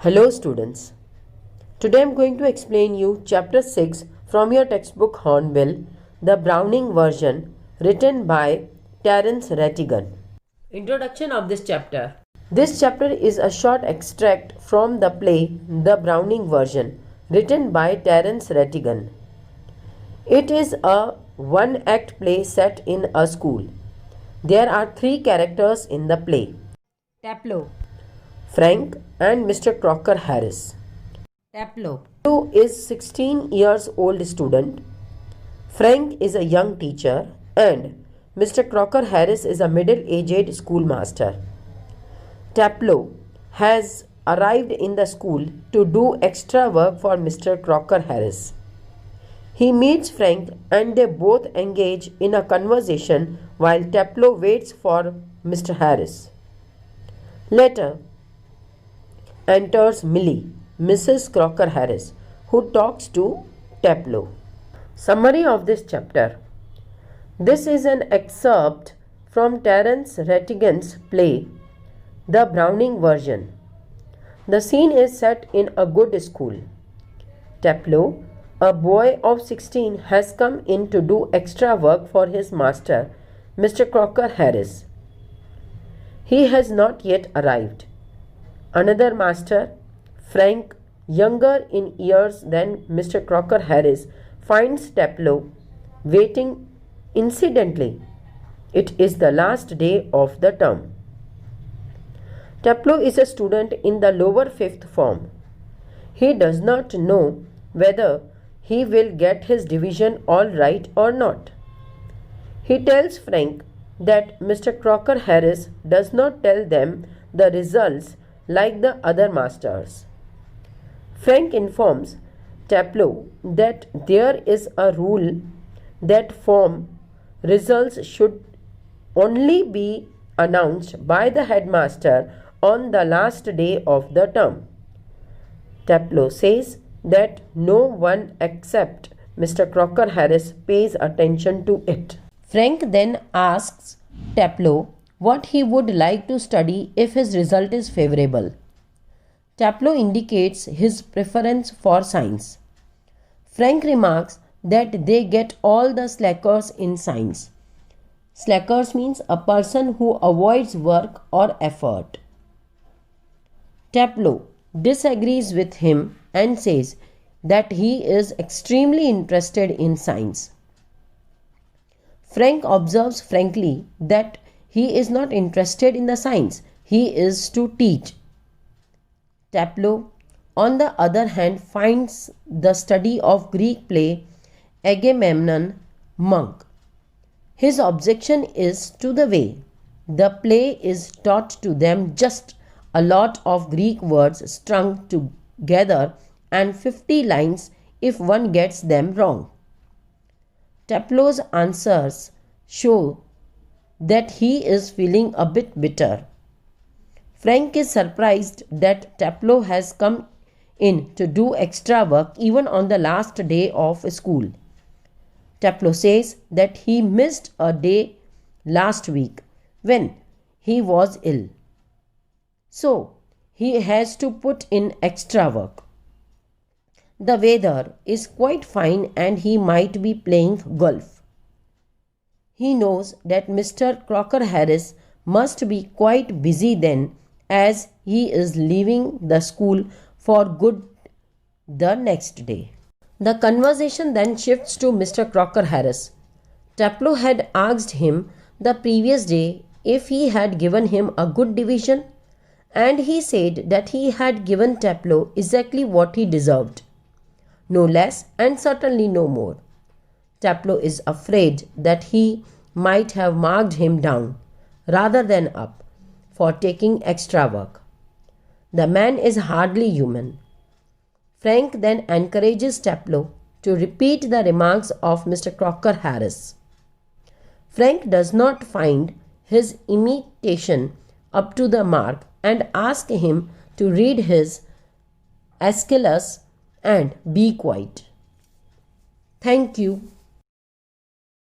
Hello students. Today I am going to explain you chapter 6 from your textbook Hornbill, the Browning version, written by Terence Rattigan. Introduction of this chapter. This chapter is a short extract from the play The Browning version, written by Terence Rattigan. It is a one-act play set in a school. There are three characters in the play: Taplow, Frank, and Mr. Crocker Harris. Taplow is 16 years old student. Frank is a young teacher and Mr. Crocker Harris is a middle-aged schoolmaster. Taplow has arrived in the school to do extra work for Mr. Crocker Harris. He meets Frank and they both engage in a conversation while Taplow waits for Mr. Harris. Later enters Millie, Mrs. Crocker Harris, who talks to Taplow. Summary of this chapter. This is an excerpt from Terence Rattigan's play, The Browning version. The scene is set in a good school. Taplow, a boy of 16, has come in to do extra work for his master, Mr. Crocker Harris. He has not yet arrived. Another master, Frank, younger in years than Mr. Crocker Harris, finds Taplow waiting. Incidentally, it is the last day of the term. Taplow is a student in the lower fifth form. He does not know whether he will get his division all right or not. He tells Frank that Mr. Crocker Harris does not tell them the results like the other masters. Frank informs Taplow that there is a rule that form results should only be announced by the headmaster on the last day of the term. Taplow says that no one except Mr. Crocker Harris pays attention to it. Frank then asks Taplow what he would like to study if his result is favorable. Taplow indicates his preference for science. Frank remarks that they get all the slackers in science. Slackers means a person who avoids work or effort. Taplow disagrees with him and says that he is extremely interested in science. Frank observes frankly that he is not interested in the science, he is to teach. Taplow, on the other hand, finds the study of Greek play Agamemnon monk. His objection is to the way the play is taught to them, just a lot of Greek words strung together and 50 lines if one gets them wrong. Taplow's answers show that he is feeling a bit bitter. Frank is surprised that Taplow has come in to do extra work even on the last day of school. Taplow says that he missed a day last week when he was ill. So, he has to put in extra work. The weather is quite fine and he might be playing golf. He knows that Mr. Crocker Harris must be quite busy then, as he is leaving the school for good the next day. The conversation then shifts to Mr. Crocker Harris. Taplow had asked him the previous day if he had given him a good division, and he said that he had given Taplow exactly what he deserved. No less and certainly no more. Taplow is afraid that he might have marked him down rather than up for taking extra work. The man is hardly human. Frank then encourages Taplow to repeat the remarks of Mr. Crocker Harris. Frank does not find his imitation up to the mark and asks him to read his Aeschylus and be quiet. Thank you.